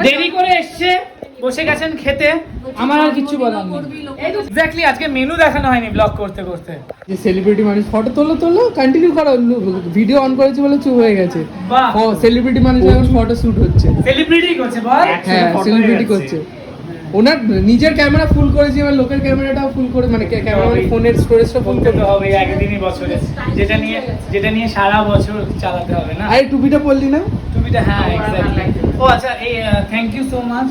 দেরি করে এসছে, বসে গেছেন খেতে, আমার আর কিছু বলার নেই। এক্স্যাক্টলি আজকে মেনু দেখানো হয়নি ব্লগ করতে করতে। যে সেলিব্রিটি মানুষ ফটো তোলো কন্টিনিউ করো, ভিডিও অন করেছে বলে চুপ হয়ে গেছে। ও সেলিব্রিটি মানুষ এখন ফটো শুট হচ্ছে, সেলিব্রিটি করছে বল। হ্যাঁ সেলিব্রিটি করছে। ওনার নিজের ক্যামেরা ফুল করেছে, এবার লোকের ক্যামেরাটাও ফুল করে, মানে ক্যামেরা ফোনের স্টোরেজটা ফুল করতে হবে একদিনই বছরে, যেটা নিয়ে সারা বছর চালাতে হবে না। আরে টুপিটা পরলি না? টুপিটা, হ্যাঁ এক্স্যাক্টলি। ও আচ্ছা, এই থ্যাংক ইউ সো মাচ।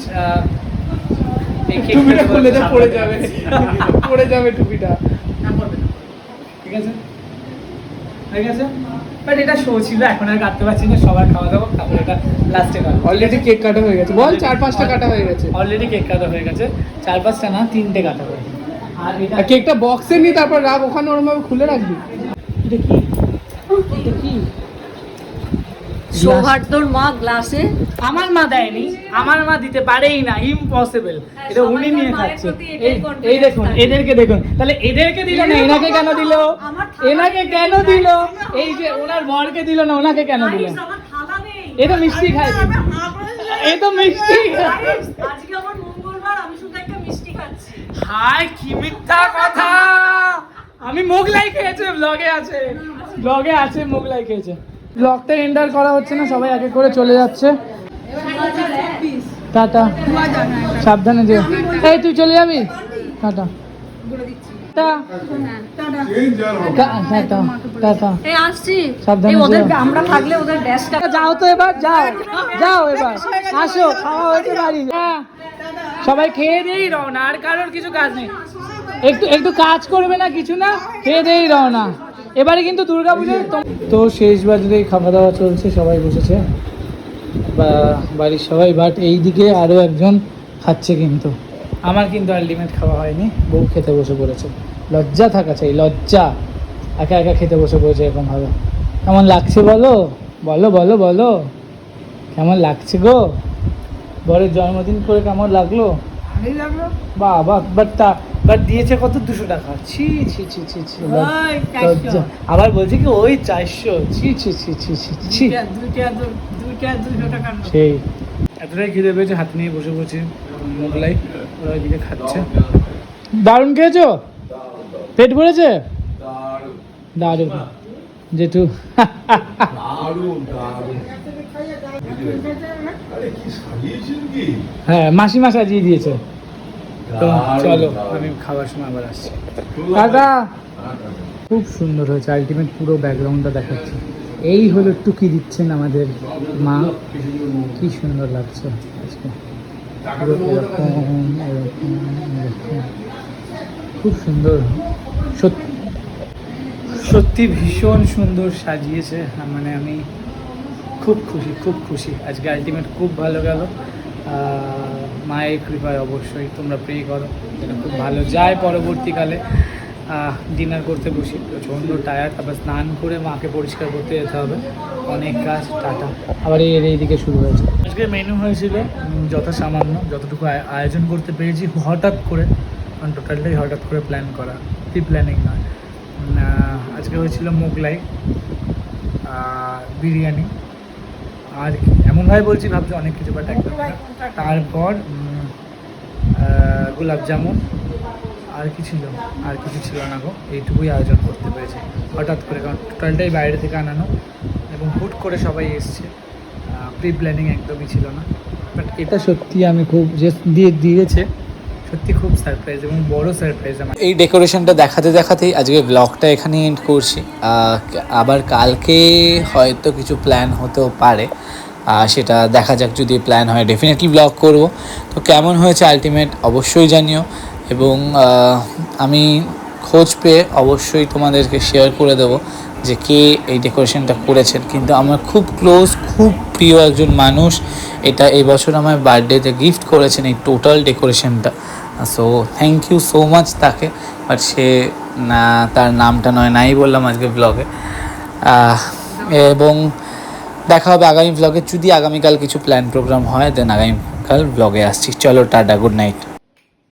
টুপিটা খুললে তো পড়ে যাবে, পড়ে যাবে টুপিটা। ঠিক আছে, ঠিক আছে। বাট এটা শো ছিল, এখন আর কাটতে পারছি না, সবার খাওয়া দাওয়া, তারপরে এটা লাস্টে কাটবো। অলরেডি কেক কাটা হয়ে গেছে, বল 4-5টা কাটা হয়ে গেছে। অলরেডি কেক কাটা হয়ে গেছে, 4-5টা না 3টে কাটা হয়ে গেছে। আর এটা কেকটা বক্সে নি, তারপর রাখ ওখানে, ওরকম খুলে রাখবি। এটা কি? এটা কি? সৌহার্দ্যর মা গ্লাসে, আমার মা দেয়নি, আমার মা দিতে পারেই না, ইম্পসিবল। এটা উনি নিয়ে খাচ্ছে। এই দেখুন, এদেরকে দেখুন, তাহলে এদেরকে দিল না, এনাকে কেন দিল? এনাকে কেন দিল? এই যে ওনার বরকে দিল না, ওনাকে কেন দিল? এ তো মিষ্টি খায়, এ তো মিষ্টি খায়। আজকে আমার মঙ্গলবার, আমি শুধু একটা মিষ্টি খাচ্ছি। হাই, কি মিথ্যা কথা! আমি মোগলাই খেয়েছি, ব্লগে আছে, ব্লগে আছে মোগলাই খেয়েছে। ব্লগটা এন্টার করা হচ্ছে না, সবাই এক এক করে চলে যাচ্ছে। টাটা, সাবধানে যেও। এই তুই চলে যাবি? টাটা টাটা টাটা, এই আসছি। সাবধানে এই ওদের, যেও। আমরা থাকলে ওদের ড্যাশটা যাও তো এবার, যাও যাও এবার, আসো, খাওয়া হয়েছে বাড়ি। হ্যাঁ, সবাই খেয়ে দিয়েই রওনা, আর কারোর কিছু কাজ নেই। একটু একটু কাজ করবে না, কিছু না, খেয়ে দিয়েই রওনা। এবারে কিন্তু দুর্গাপুজোর তো শেষ বাজারেই খাওয়া দাওয়া চলছে, সবাই বসেছে বা বাড়ির সবাই, বাট এইদিকে আরও একজন খাচ্ছে, কিন্তু আমার কিন্তু আলটিমেট খাওয়া হয়নি, বউ খেতে বসে পড়েছে। লজ্জা থাকা চাই, লজ্জা। একা একা খেতে বসে পড়েছে এরকমভাবে। কেমন লাগছে বলো, বলো বলো বলো, কেমন লাগছে গো? বরের জন্মদিন করে কেমন লাগলো? বাবা, বাট দিয়েছে কত? 200 টাকা। ছি ছি ছি ছি ছি, লজ্জা। আবার বলছে কি ওই 400। ছি ছি ছি ছি ছি ছি, সেই এতটাই খিদে পেয়েছে, হাত নিয়ে বসে বসে মোগলাই, ওরা ওইদিকে খাচ্ছে। দারুণ খেয়েছো? পেট ভরেছে? দারুণ জেঠু। হ্যাঁ, মাসিমা সাজিয়ে দিয়েছে। তো চলো, আমি খাবার সময় আবার আসছি। দাদা, খুব সুন্দর হয়েছে, আলটিমেট পুরো ব্যাকগ্রাউন্ডটা দেখাচ্ছি। এই হলো টুকি দিচ্ছেন আমাদের মা, কি সুন্দর লাগছে আজকে, পুরো এরকম এরকম এরকম, খুব সুন্দর। সত্যি ভীষণ সুন্দর সাজিয়েছে, মানে আমি খুব খুশি, খুব খুশি আজকে। আলটিমেট খুব ভালো গেল, মায়ের কৃপায়। অবশ্যই তোমরা প্রে করো যেন খুব ভালো যায়। পরবর্তীকালে ডিনার করতে বসি, প্রচণ্ড টায়ার্ড, তারপর স্নান করে মাকে পরিষ্কার করতে যেতে হবে, অনেক কাজ। টাটা। আবার এইদিকে শুরু হয়েছে। আজকে মেনু হয়েছিল যথাসামান্য, যতটুকু আয়োজন করতে পেরেছি হঠাৎ করে, কারণ টোটালটাই হঠাৎ করে প্ল্যান করা, প্রি প্ল্যানিং নয়। আজকে হয়েছিল মোগলাই, বিরিয়ানি, আর এমনভাবে বলছি ভাবছি অনেক কিছু, বাট একদম। তারপর গোলাপ জামুন, আর কি ছিল? আর কিছু ছিল না গো, এইটুকুই আয়োজন করতে পেরেছি হঠাৎ করে, কারণ টোটালটাই বাইরে থেকে আনানো এবং হুট করে সবাই এসছে, প্রি প্ল্যানিং একদমই ছিল না। বাট এটা সত্যি আমি খুব যে দিয়েছে, সত্যি খুব সারপ্রাইজ এবং বড় সারপ্রাইজ আমার। এই ডেকোরেশনটা দেখাতে দেখাতেই আজকে ব্লগটা এখানে এন্ড করছি। আবার কালকে হয়তো কিছু প্ল্যান হতেও পারে, সেটা দেখা যাক। যদি প্ল্যান হয় ডেফিনেটলি ব্লগ করব। তো কেমন হয়েছে আলটিমেট অবশ্যই জানিও, এবং আমি খোঁজ পেয়ে অবশ্যই তোমাদেরকে শেয়ার করে দেবো যে কে এই ডেকোরেশনটা করেছেন। কিন্তু আমার খুব ক্লোজ, খুব প্রিয় একজন মানুষ এটা এই বছর আমার বার্থডেতে গিফট করেছেন এই টোটাল ডেকোরেশনটা। So thank you so much তাকে। বাট সে না, তার নামটা নাই বললাম আজকে ব্লগে। এবং দেখা হবে আগামী ব্লগে, যদি আগামীকাল কিছু প্ল্যান প্রোগ্রাম হয় দেন আগামীকাল ব্লগে আসছি। চলো টাটা, গুড নাইট।